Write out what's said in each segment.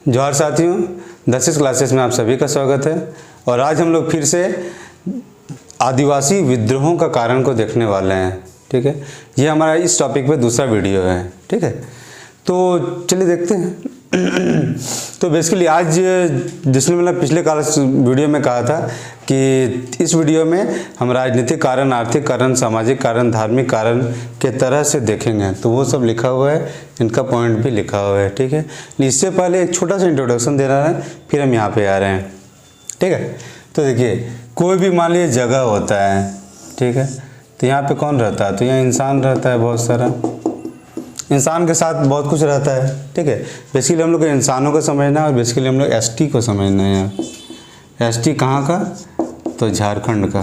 जोहार साथियों, 10वीं क्लासेस में आप सभी का स्वागत है। और आज हम लोग फिर से आदिवासी विद्रोहों का कारण को देखने वाले हैं। ठीक है, ये हमारा इस टॉपिक पे दूसरा वीडियो है। ठीक है, तो चलिए देखते हैं। तो बेसिकली आज जिसने मतलब पिछले क्लास वीडियो में कहा था कि इस वीडियो में हम राजनीतिक कारण, आर्थिक कारण, सामाजिक कारण, धार्मिक कारण के तरह से देखेंगे, तो वो सब लिखा हुआ है, इनका पॉइंट भी लिखा हुआ है। ठीक है, इससे पहले एक छोटा सा इंट्रोडक्शन दे रहा है, फिर हम यहाँ पे आ रहे हैं। ठीक है, तो देखिए कोई भी मान लीजिए जगह होता है, ठीक है, तो यहाँ पे कौन रहता है? तो यहाँ इंसान रहता है, बहुत सारा इंसान के साथ बहुत कुछ रहता है। ठीक है, बेसिकली हम लोग को इंसानों को समझना है और बेसिकली हम लोग एसटी को समझना है। यहाँ एसटी कहाँ का? तो झारखंड का।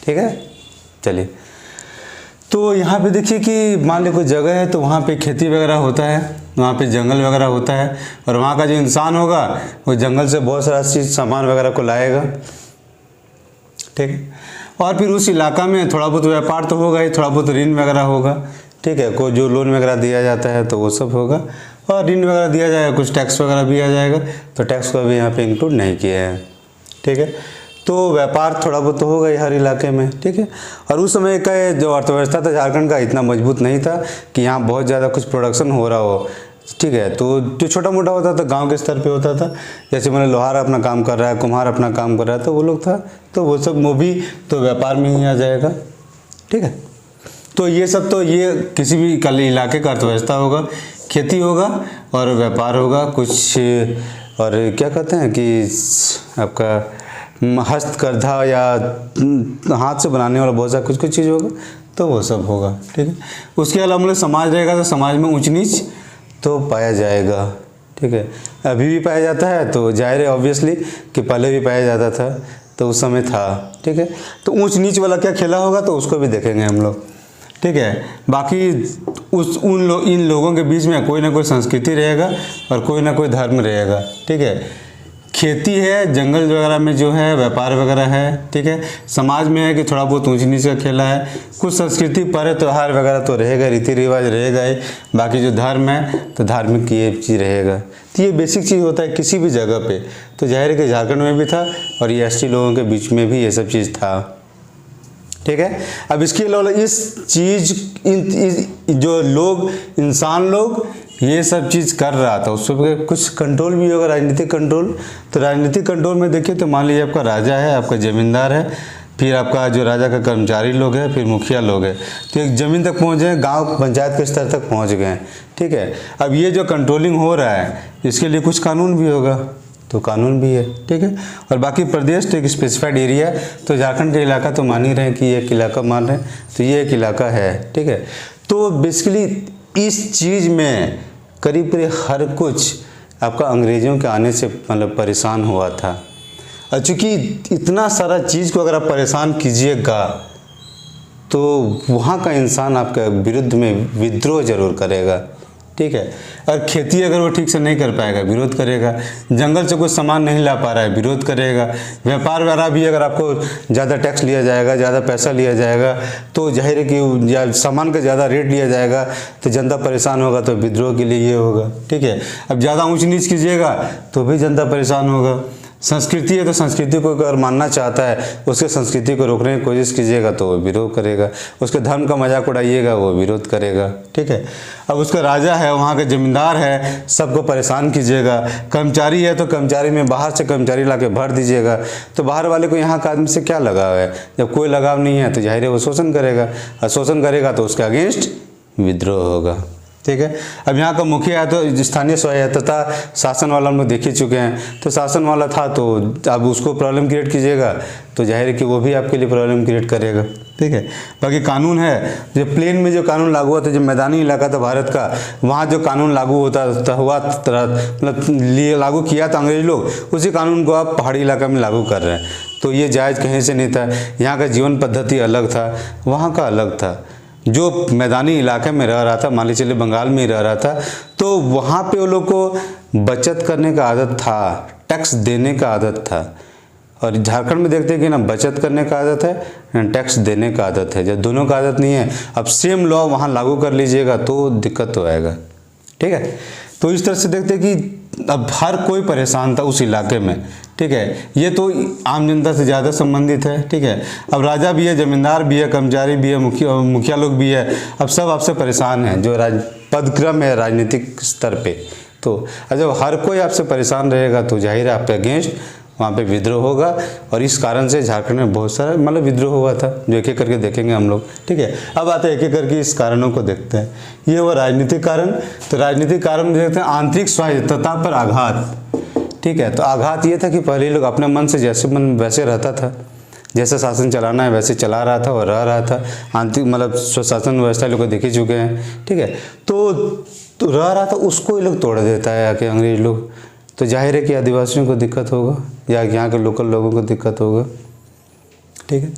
ठीक है, चलिए तो यहाँ पे देखिए कि मान लीजिए कोई जगह है तो वहाँ पे खेती वगैरह होता है, वहाँ पे जंगल वगैरह होता है, और वहाँ का जो इंसान होगा वो जंगल से बहुत सारा चीज़ सामान वगैरह को लाएगा। ठीक है, और फिर उस इलाका में थोड़ा बहुत व्यापार तो होगा ही, थोड़ा बहुत ऋण वगैरह होगा। ठीक है, कोई जो लोन वगैरह दिया जाता है तो वो सब होगा, और ऋण वगैरह दिया जाएगा, कुछ टैक्स वगैरह भी आ जाएगा, तो टैक्स को भी यहाँ पे इंक्लूड नहीं किया है। ठीक है, तो व्यापार थोड़ा बहुत तो होगा ही हर इलाके में। ठीक है, और उस समय का जो अर्थव्यवस्था था झारखंड का इतना मजबूत नहीं था कि यहाँ बहुत ज़्यादा कुछ प्रोडक्शन हो रहा हो। ठीक है, तो जो छोटा मोटा होता था गांव के स्तर पे होता था, जैसे मैंने लोहार अपना काम कर रहा है, कुम्हार अपना काम कर रहा है, तो वो लोग था, तो वो सब वो भी तो व्यापार में ही आ जाएगा। ठीक है, तो ये सब तो ये किसी भी इलाके का अर्थव्यवस्था होगा, खेती होगा और व्यापार होगा, कुछ और क्या कहते हैं कि आपका हस्तकरघा या हाथ से बनाने वाला बहुत सारा कुछ चीज़ होगा, तो वो सब होगा। ठीक है, उसके अलावा हम लोग समाज रहेगा, तो समाज में ऊंच नीच तो पाया जाएगा। ठीक है, अभी भी पाया जाता है, तो जाहिर है ऑब्वियसली कि पहले भी पाया जाता था, तो उस समय था। ठीक है, तो ऊंच नीच वाला क्या खेला होगा तो उसको भी देखेंगे हम लोग। ठीक है, बाकी इन लोगों के बीच में कोई ना कोई संस्कृति रहेगा और कोई ना कोई धर्म रहेगा। ठीक है, खेती है, जंगल वगैरह में जो है व्यापार वगैरह है। ठीक है, समाज में है कि थोड़ा बहुत ऊंच नीच का खेला है, कुछ संस्कृति पर त्यौहार वगैरह तो रहेगा, रीति रिवाज रहेगा ही, बाकी जो धर्म है तो धार्मिक ये चीज़ रहेगा। तो ये बेसिक चीज़ होता है किसी भी जगह पे, तो जाहिर है कि झारखंड में भी था और ये एसटी लोगों के बीच में भी ये सब चीज़ था। ठीक है, अब इसके अलावा इस चीज़ जो लोग इंसान लोग ये सब चीज़ कर रहा था, उस पर कुछ कंट्रोल भी होगा, राजनीतिक कंट्रोल। तो राजनीतिक कंट्रोल में देखिए तो मान लीजिए आपका राजा है, आपका ज़मींदार है, फिर आपका जो राजा का कर्मचारी लोग है, फिर मुखिया लोग है, तो एक ज़मीन तक पहुँच गए, गांव पंचायत के स्तर तक पहुँच गए। ठीक है, अब ये जो कंट्रोलिंग हो रहा है इसके लिए कुछ कानून भी होगा, तो कानून भी है। ठीक है, और बाकी प्रदेश तो एक स्पेसिफाइड एरिया, तो झारखंड का इलाका तो मान ही रहे हैं कि ये एक इलाका मान रहे हैं, तो ये एक इलाका है। ठीक है, तो बेसिकली इस चीज़ में करीब करीब हर कुछ आपका अंग्रेज़ों के आने से मतलब परेशान हुआ था। और चूँकि इतना सारा चीज़ को अगर आप परेशान कीजिएगा तो वहाँ का इंसान आपके विरुद्ध में विद्रोह जरूर करेगा। ठीक है, और खेती अगर वो ठीक से नहीं कर पाएगा विरोध करेगा, जंगल से कुछ सामान नहीं ला पा रहा है विरोध करेगा, व्यापार वगैरह भी अगर आपको ज़्यादा टैक्स लिया जाएगा, ज़्यादा पैसा लिया जाएगा, तो जाहिर है कि सामान का ज़्यादा रेट लिया जाएगा, तो जनता परेशान होगा, तो विद्रोह के लिए ये होगा। ठीक है, अब ज़्यादा ऊंच नीच कीजिएगा तो भी जनता परेशान होगा। संस्कृति है तो संस्कृति को अगर मानना चाहता है, उसके संस्कृति को रोकने की कोशिश कीजिएगा तो वो विरोध करेगा, उसके धर्म का मजाक उड़ाइएगा वो विरोध करेगा। ठीक है, अब उसका राजा है, वहाँ के जमींदार है, सबको परेशान कीजिएगा। कर्मचारी है तो कर्मचारी में बाहर से कर्मचारी ला के भर दीजिएगा, तो बाहर वाले को यहाँ का आदमी से क्या लगाव है? जब कोई लगाव नहीं है तो जाहिर है वो शोषण करेगा, और शोषण करेगा तो उसके अगेंस्ट विद्रोह होगा। ठीक है, अब यहाँ का मुखिया है तो स्थानीय स्वायत्तता शासन वाला हम लोग देख ही चुके हैं, तो शासन वाला था तो अब उसको प्रॉब्लम क्रिएट कीजिएगा तो जाहिर है कि वो भी आपके लिए प्रॉब्लम क्रिएट करेगा। ठीक है, बाकी कानून है, जो प्लेन में जो कानून लागू हुआ था, जो मैदानी इलाका था भारत का, वहाँ जो कानून लागू होता हुआ मतलब लागू किया था अंग्रेज लोग, उसी कानून को आप पहाड़ी इलाका में लागू कर रहे हैं, तो ये जायज़ कहीं से नहीं था। यहाँ का जीवन पद्धति अलग था, वहाँ का अलग था। जो मैदानी इलाके में रह रहा था, मान लीजिए चलिए बंगाल में ही रह रहा था, तो वहाँ पे वो लोग को बचत करने का आदत था, टैक्स देने का आदत था। और झारखंड में देखते हैं कि ना बचत करने का आदत है ना टैक्स देने का आदत है। जब दोनों का आदत नहीं है, अब सेम लॉ वहाँ लागू कर लीजिएगा तो दिक्कत तो आएगा। ठीक है, तो इस तरह से देखते हैं कि अब हर कोई परेशान था उस इलाके में, ठीक है। ये तो आम जनता से ज़्यादा संबंधित है, ठीक है। अब राजा भी है, जमींदार भी है, कर्मचारी भी है, मुखिया लोग भी है, अब सब आपसे परेशान हैं जो पदक्रम है राजनीतिक स्तर पे। तो जब हर कोई आपसे परेशान रहेगा तो जाहिर है आपके अगेंस्ट वहाँ पे विद्रोह होगा। और इस कारण से झारखंड में बहुत सारा मतलब विद्रोह हुआ था, जो एक एक करके देखेंगे हम लोग, ठीक है। अब आते हैं एक एक करके इस कारणों को देखते हैं। ये हुआ राजनीतिक कारण। तो राजनीतिक कारण देखते हैं आंतरिक स्वायत्तता पर आघात, ठीक है। तो आघात ये था कि पहले लोग अपने मन से जैसे मन वैसे रहता था, जैसा शासन चलाना है वैसे चला रहा था और रह रहा था। आंतरिक मतलब स्वशासन व्यवस्था लोग देख ही चुके हैं, ठीक है। तो रह रहा था, उसको ये लोग तोड़ देता है आके अंग्रेज लोग। तो जाहिर है कि आदिवासियों को दिक्कत होगा या यहाँ के लोकल लोगों को दिक्कत होगा, ठीक है।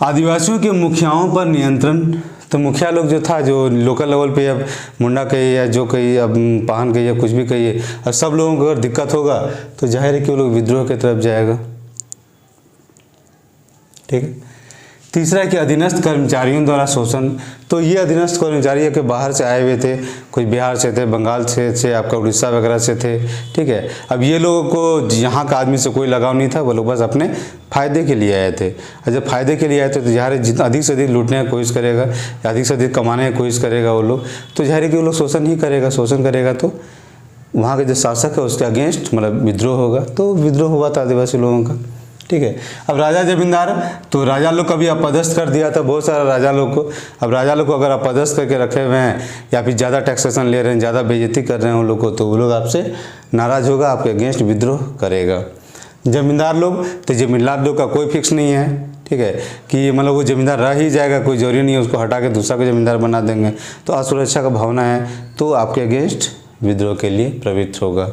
आदिवासियों के मुखियाओं पर नियंत्रण। तो मुखिया लोग जो था, जो लोकल लेवल पे, अब मुंडा कहिए या जो कहिए, अब पाहन कहिए, कुछ भी कहिए, और सब लोगों को अगर दिक्कत होगा तो जाहिर है कि वो लोग विद्रोह की तरफ जाएगा, ठीक है। तीसरा कि अधीनस्थ कर्मचारियों द्वारा शोषण। तो ये अधीनस्थ कर्मचारी के बाहर से आए हुए थे, कुछ बिहार से थे, बंगाल से आपका उड़ीसा वगैरह से थे, ठीक है। अब ये लोगों को यहाँ का आदमी से कोई लगाव नहीं था, वो लोग बस अपने फ़ायदे के लिए आए थे। और जब फ़ायदे के लिए आए थे तो ज़ाहिर जितना अधिक से अधिक लूटने की कोशिश करेगा या अधिक से अधिक कमाने की कोशिश करेगा वो लोग, तो ज़ाहिर है कि वो लोग शोषण ही करेगा। शोषण करेगा तो वहाँ के जो शासक है उसके अगेंस्ट मतलब विद्रोह होगा। तो विद्रोह हुआ था आदिवासी लोगों का, ठीक है। अब राजा जमींदार, तो राजा लोग कभी अपदस्थ कर दिया था बहुत सारा राजा लोग को। अब राजा लोग को अगर अपदस्थ करके रखे हुए हैं या फिर ज़्यादा टैक्सेशन ले रहे हैं, ज़्यादा बेइज्जती कर रहे हैं उन लोग को, तो वो लोग आपसे नाराज़ होगा, आपके अगेंस्ट विद्रोह करेगा। जमींदार लोग, तो जमींदार लोग का कोई फिक्स नहीं है, ठीक है, कि मतलब वो जमींदार रह ही जाएगा, कोई जरूरी नहीं है उसको हटा के दूसरा को जमींदार बना देंगे। तो असुरक्षा का भावना है तो आपके अगेंस्ट विद्रोह के लिए प्रवृत्त होगा,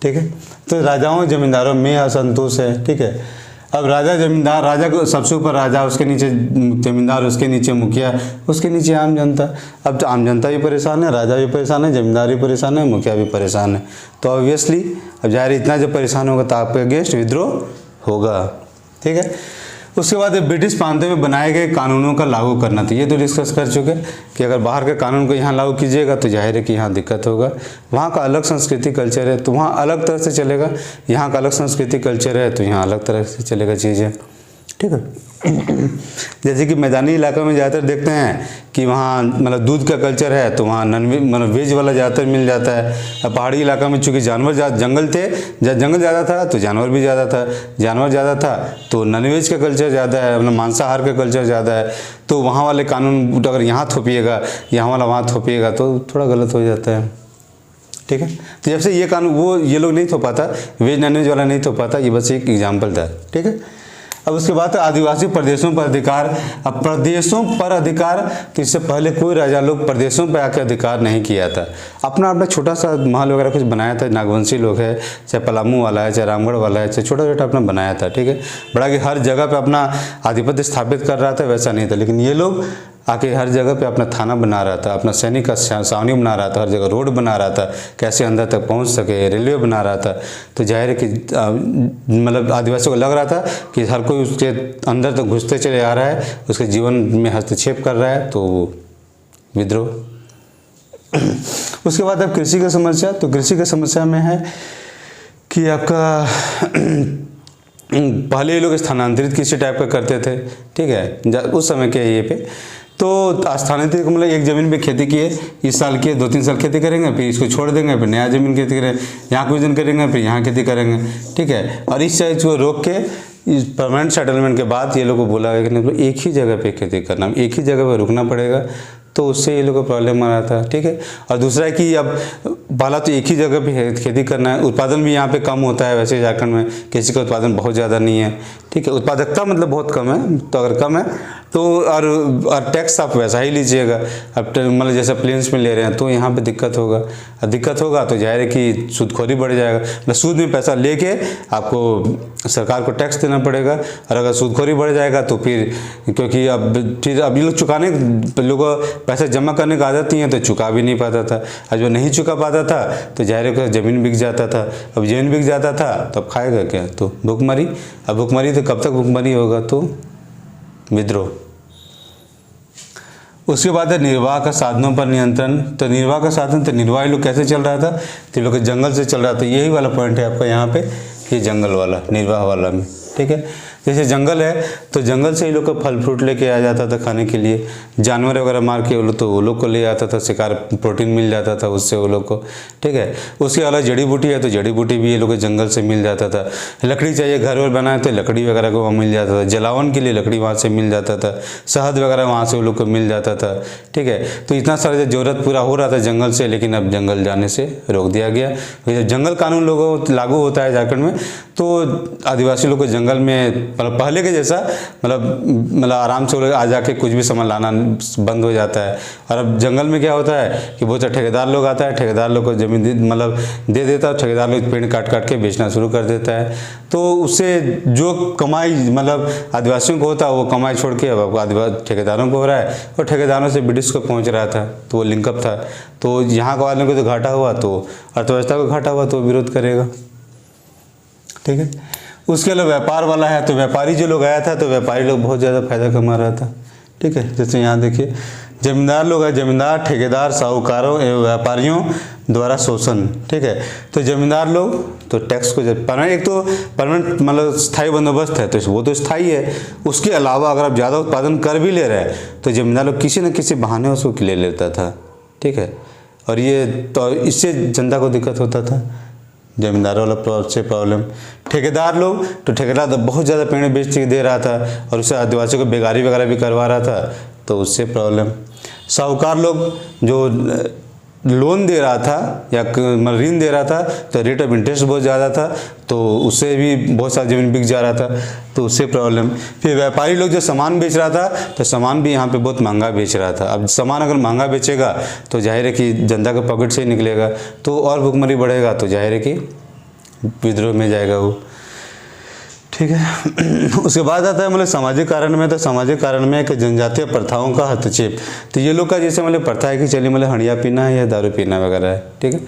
ठीक है। तो राजाओं जमींदारों में असंतोष है, ठीक है। अब राजा जमींदार, राजा को सबसे ऊपर राजा, उसके नीचे जमींदार, उसके नीचे मुखिया, उसके नीचे आम जनता। अब तो आम जनता भी परेशान है, राजा भी परेशान है, जमींदार भी परेशान है, मुखिया भी परेशान है। तो ऑब्वियसली अब जाहिर इतना जब परेशान होगा तो आपके अगेंस्ट विद्रोह होगा, ठीक है। उसके बाद ब्रिटिश प्रांतों में बनाए गए कानूनों का लागू करना था। ये तो डिस्कस कर चुके कि अगर बाहर के कानून को यहाँ लागू कीजिएगा तो जाहिर है कि यहाँ दिक्कत होगा। वहाँ का अलग संस्कृति कल्चर है तो वहाँ अलग तरह से चलेगा, यहाँ का अलग संस्कृति कल्चर है तो यहाँ अलग तरह से चलेगा चीज़ें, ठीक है। जैसे कि मैदानी इलाकों में ज़्यादातर देखते हैं कि वहाँ मतलब दूध का कल्चर है तो वहाँ नॉन वेज मतलब वेज वाला ज़्यादातर मिल जाता है। अब पहाड़ी इलाका में चूँकि जानवर जंगल थे, जंगल ज़्यादा था तो जानवर भी ज़्यादा था, जानवर ज़्यादा था तो नॉन वेज का कल्चर ज़्यादा है, मतलब मांसाहार का कल्चर ज़्यादा है। तो वहाँ वाले कानून अगर यहाँ थोपिएगा, यहाँ वाला वहाँ थोपिएगा तो थोड़ा गलत हो जाता है, ठीक है। तो जब से ये कानून वो ये लोग नहीं थोपाता, वेज नॉन वेज वाला नहीं थोपाता, ये बस एक एग्जाम्पल था, ठीक है। अब उसके बाद आदिवासी प्रदेशों पर अधिकार। अब प्रदेशों पर अधिकार, तो इससे पहले कोई राजा लोग प्रदेशों पर आकर अधिकार नहीं किया था। अपना अपना छोटा सा महल वगैरह कुछ बनाया था, नागवंशी लोग है, चाहे पलामू वाला है, चाहे रामगढ़ वाला है, चाहे छोटा छोटा अपना बनाया था, ठीक है। बड़ा कि हर जगह पे अपना आधिपत्य स्थापित कर रहा था, वैसा नहीं था। लेकिन ये लोग आके हर जगह पे अपना थाना बना रहा था, अपना सैनिक का छावनी बना रहा था, हर जगह रोड बना रहा था, कैसे अंदर तक पहुंच सके, रेलवे बना रहा था। तो जाहिर है कि मतलब आदिवासियों को लग रहा था कि हर कोई उसके अंदर तक घुसते चले आ रहा है, उसके जीवन में हस्तक्षेप कर रहा है, तो विद्रोह। उसके बाद अब कृषि की समस्या। तो कृषि की समस्या में है कि आपका पहले ये लोग स्थानांतरित किसी टाइप का करते थे, ठीक है, उस समय के ये पे। तो स्थानांतरित मतलब एक ज़मीन पे खेती किए, इस साल किए, 2-3 साल खेती करेंगे, फिर इसको छोड़ देंगे, फिर नया ज़मीन खेती करेंगे, यहाँ कुछ दिन करेंगे, फिर यहाँ खेती करेंगे, ठीक है। और इस चीज़ को रोक के इस परमानेंट सेटलमेंट के बाद ये लोग को बोला गया कि नहीं, एक ही जगह पे खेती करना, एक ही जगह पे रुकना पड़ेगा। तो उससे ये लोग को प्रॉब्लम आ रहा था, ठीक है। और दूसरा है कि अब पहला तो एक ही जगह पे खेती करना है, उत्पादन भी यहाँ पे कम होता है। वैसे झारखंड में कृषि का उत्पादन बहुत ज़्यादा नहीं है, ठीक है, उत्पादकता मतलब बहुत कम है। तो अगर कम है तो और टैक्स आप वैसा ही लीजिएगा। अब मतलब जैसे प्लेन्स में ले रहे हैं तो यहाँ पे दिक्कत होगा, और दिक्कत होगा तो जाहिर है कि सूदखोरी बढ़ जाएगा। मतलब सूद में पैसा लेके आपको सरकार को टैक्स देना पड़ेगा, और अगर सूदखोरी बढ़ जाएगा तो फिर क्योंकि अब ये लोग चुकाने, लोगों पैसा जमा करने का आदत नहीं है तो चुका भी नहीं पाता था, और जो नहीं चुका पाता था तो जाहिर है कि ज़मीन बिक जाता था। अब ज़मीन बिक जाता था तो अब खाएगा क्या, तो भुखमरी। अब भुखमरी तो कब तक भुखमरी होगा, तो विद्रोह। उसके बाद है निर्वाह का साधनों पर नियंत्रण। तो निर्वाह का साधन, तो निर्वाह लोग कैसे चल रहा था, तो लोग जंगल से चल रहा था। यही वाला पॉइंट है आपका यहाँ पे, ये जंगल वाला निर्वाह वाला में, ठीक है। जैसे जंगल है तो जंगल से ही लोग को फल फ्रूट लेके आ जाता था खाने के लिए, जानवर वगैरह मार के वो लोग, तो वो लोग को ले आता था शिकार, प्रोटीन मिल जाता था उससे वो लोग को, ठीक है। उसके अलावा जड़ी बूटी है तो जड़ी बूटी भी ये लोग को जंगल से मिल जाता था। लकड़ी चाहिए घर वर बनाए तो लकड़ी वगैरह को वहाँ मिल जाता था, जलावन के लिए लकड़ी वहाँ से मिल जाता था, शहद वगैरह वहाँ से वो लोग को मिल जाता था, ठीक है। तो इतना सारा ज़रूरत पूरा हो रहा था जंगल से, लेकिन अब जंगल जाने से रोक दिया गया। जब जंगल कानून लोगों लागू होता है झारखंड में, तो आदिवासी लोग को जंगल में मतलब पहले के जैसा मतलब आराम से वो लोग आ जाके कुछ भी सामान लाना बंद हो जाता है। और अब जंगल में क्या होता है कि बहुत सारे ठेकेदार लोग आता है, ठेकेदार लोग को ज़मीन मतलब दे देता है, ठेकेदार लोग पेड़ काट काट के बेचना शुरू कर देता है। तो उससे जो कमाई मतलब आदिवासियों को होता है वो कमाई छोड़ के अब आदिवासी ठेकेदारों को हो रहा है, और ठेकेदारों से ब्रिटिश को पहुँच रहा था, तो वो लिंकअप था। तो यहाँ के वालों को तो घाटा हुआ, तो अर्थव्यवस्था को घाटा हुआ, तो विरोध करेगा, ठीक है। उसके अलावा व्यापार वाला है, तो व्यापारी जो लोग आया था तो व्यापारी लोग बहुत ज़्यादा फायदा कमा रहा था, ठीक है। जैसे यहाँ देखिए जमींदार लोग है, जमींदार ठेकेदार साहूकारों एवं व्यापारियों द्वारा शोषण, ठीक है। तो जमींदार लोग तो टैक्स को जब एक तो परमानेंट मतलब स्थायी बंदोबस्त है तो वो तो स्थायी है, उसके अलावा अगर आप ज़्यादा उत्पादन कर भी ले रहे हैं तो जमींदार लोग किसी न किसी बहाने उसको ले लेता था, ठीक है। और ये तो इससे जनता को दिक्कत होता था, जमींदारों वाला से प्रॉब्लम। ठेकेदार लोग तो ठेकेदार तो बहुत ज़्यादा पेड़ बेच के दे रहा था और उससे आदिवासियों को बेगारी वगैरह भी करवा रहा था, तो उससे प्रॉब्लम। साहूकार लोग जो लोन दे रहा था या ऋण दे रहा था तो रेट ऑफ इंटरेस्ट बहुत ज़्यादा था, तो उससे भी बहुत सारी ज़मीन बिक जा रहा था, तो उससे प्रॉब्लम। फिर व्यापारी लोग जो सामान बेच रहा था तो सामान भी यहाँ पे बहुत महंगा बेच रहा था। अब सामान अगर महंगा बेचेगा तो जाहिर है कि जनता के पॉकेट से ही निकलेगा, तो और भुखमरी बढ़ेगा, तो जाहिर है कि विद्रोह में जाएगा वो, ठीक है। उसके बाद आता है मतलब सामाजिक कारण में, तो सामाजिक कारण में एक जनजातीय प्रथाओं का हस्तक्षेप। तो ये लोग का जैसे मतलब प्रथा है कि चलिए मतलब हंडिया पीना है या दारू पीना वगैरह है, ठीक है।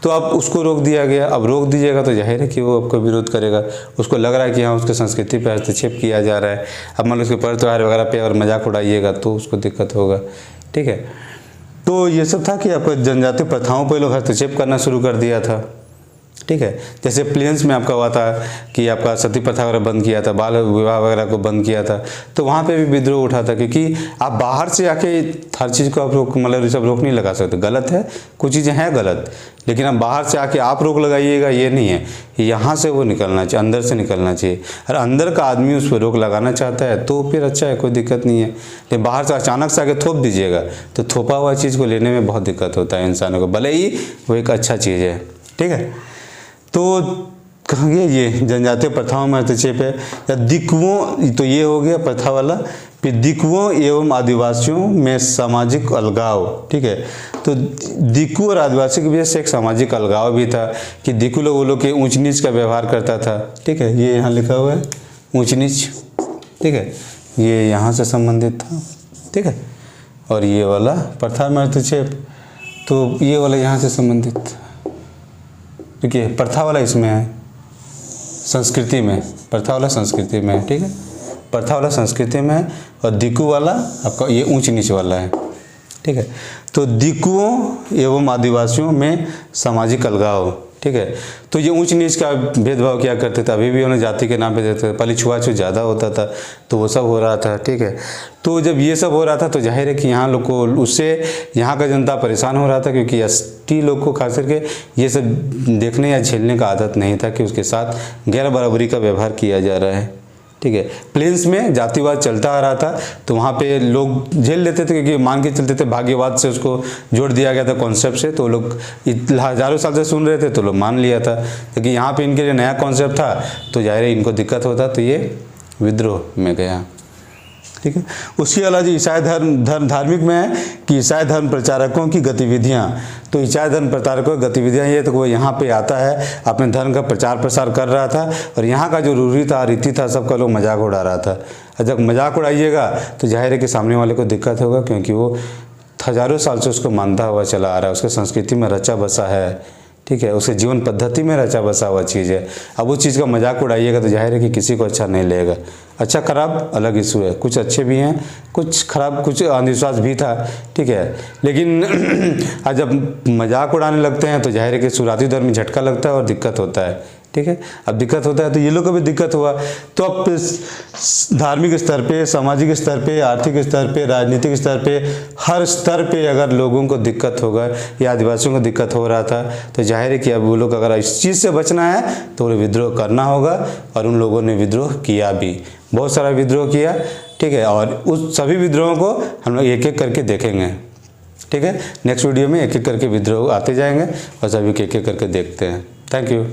तो अब उसको रोक दिया गया। अब रोक दीजिएगा तो जाहिर है कि वो आपको विरोध करेगा, उसको लग रहा है कि हाँ उसके संस्कृति पर हस्तक्षेप किया जा रहा है। अब मतलब उसके पर्व त्योहार वगैरह पे अगर मजाक उड़ाइएगा तो उसको दिक्कत होगा, ठीक है। तो ये सब था कि आपको जनजातीय प्रथाओं पर लोग हस्तक्षेप करना शुरू कर दिया था, ठीक है। जैसे प्लेन्स में आपका हुआ था कि आपका सती प्रथा वगैरह बंद किया था, बाल विवाह वगैरह को बंद किया था, तो वहाँ पे भी विद्रोह उठा था, क्योंकि आप बाहर से आके हर चीज़ को आप रोक मतलब सब रोक नहीं लगा सकते, गलत है, कुछ चीज़ें हैं गलत, लेकिन आप बाहर से आके आप रोक लगाइएगा ये नहीं है। यहाँ से वो निकलना चाहिए, अंदर से निकलना चाहिए। और अंदर का आदमी उस पर रोक लगाना चाहता है तो फिर अच्छा है, कोई दिक्कत नहीं है। लेकिन बाहर से अचानक से आके थोप दीजिएगा तो थोपा हुआ चीज़ को लेने में बहुत दिक्कत होता है इंसानों को, भले ही वो एक अच्छा चीज़ है, ठीक है। तो कहेंगे ये जनजातीय प्रथाओं में हस्तक्षेप है। या दिकुओं, तो ये हो गया प्रथा वाला। फिर दिकुओं एवं आदिवासियों में सामाजिक अलगाव, ठीक है। तो दिकु और आदिवासी के बीच से एक सामाजिक अलगाव भी था कि दिकु लोग वो लोग के ऊंच नीच का व्यवहार करता था, ठीक है। ये यहाँ लिखा हुआ है ऊंच नीच, ठीक है, ये यहाँ से संबंधित था, ठीक है। और ये वाला प्रथा में हस्तक्षेप, तो ये वाला यहाँ से संबंधित, देखिए प्रथा वाला इसमें है संस्कृति में, प्रथा वाला संस्कृति में है, ठीक है। प्रथा वाला संस्कृति में है और दिकु वाला आपका ये ऊंच नीच वाला है, ठीक है। तो दिकुओं एवं आदिवासियों में सामाजिक अलगाव, ठीक है। तो ये ऊंच नीच का भेदभाव क्या करते थे, अभी भी उन्हें जाति के नाम पे देते थे, पहले छुआछूत ज़्यादा होता था तो वो सब हो रहा था, ठीक है। तो जब ये सब हो रहा था तो जाहिर है कि यहाँ लोग को उससे यहाँ का जनता परेशान हो रहा था, क्योंकि एसटी लोग को खास करके ये सब देखने या झेलने का आदत नहीं था कि उसके साथ गैर बराबरी का व्यवहार किया जा रहा है, ठीक है। प्लेन्स में जातिवाद चलता आ रहा था तो वहाँ पे लोग झेल लेते थे, क्योंकि मान के चलते थे, भाग्यवाद से उसको जोड़ दिया गया था कॉन्सेप्ट से, तो लोग हज़ारों साल से सुन रहे थे तो लोग मान लिया था। लेकिन यहाँ पे इनके लिए नया कॉन्सेप्ट था तो जाहिर है इनको दिक्कत होता, तो ये विद्रोह में गया, ठीक है। उसके अलावा ईसाई धार्मिक में है कि ईसाई धर्म प्रचारकों की गतिविधियाँ, तो ईसाई धर्म प्रचारकों की गतिविधियाँ ये तो वो यहाँ पे आता है, अपने धर्म का प्रचार प्रसार कर रहा था, और यहाँ का जो रूढ़ी था रीति था सबका लोग मजाक उड़ा रहा था। और जब मजाक उड़ाइएगा तो जाहिर है कि सामने वाले को दिक्कत होगा, क्योंकि वो हज़ारों साल से उसको मानता हुआ चला आ रहा है, उसके संस्कृति में रचा बसा है, ठीक है, उसके जीवन पद्धति में रचा बसा हुआ चीज़ है। अब उस चीज़ का मजाक उड़ाइएगा तो जाहिर है कि किसी को अच्छा नहीं लगेगा। अच्छा खराब अलग इशू है, कुछ अच्छे भी हैं, कुछ खराब, कुछ अंधविश्वास भी था, ठीक है। लेकिन आज जब मजाक उड़ाने लगते हैं तो जाहिर है कि शुरुआती दौर में झटका लगता है और दिक्कत होता है, ठीक है। अब दिक्कत होता है तो ये लोग को भी दिक्कत हुआ, तो अब धार्मिक स्तर पे, सामाजिक स्तर पे, आर्थिक स्तर पे, राजनीतिक स्तर पे, हर स्तर पे अगर लोगों को दिक्कत होगा या आदिवासियों को दिक्कत हो रहा था तो जाहिर है कि अब वो लोग अगर इस चीज़ से बचना है तो उन्हें विद्रोह करना होगा। और उन लोगों ने विद्रोह किया भी, बहुत सारा विद्रोह किया, ठीक है। और उस सभी विद्रोहों को हम लोग एक एक करके देखेंगे, ठीक है। नेक्स्ट वीडियो में एक एक करके विद्रोह आते जाएंगे और सभी के एक एक करके देखते हैं। Thank you.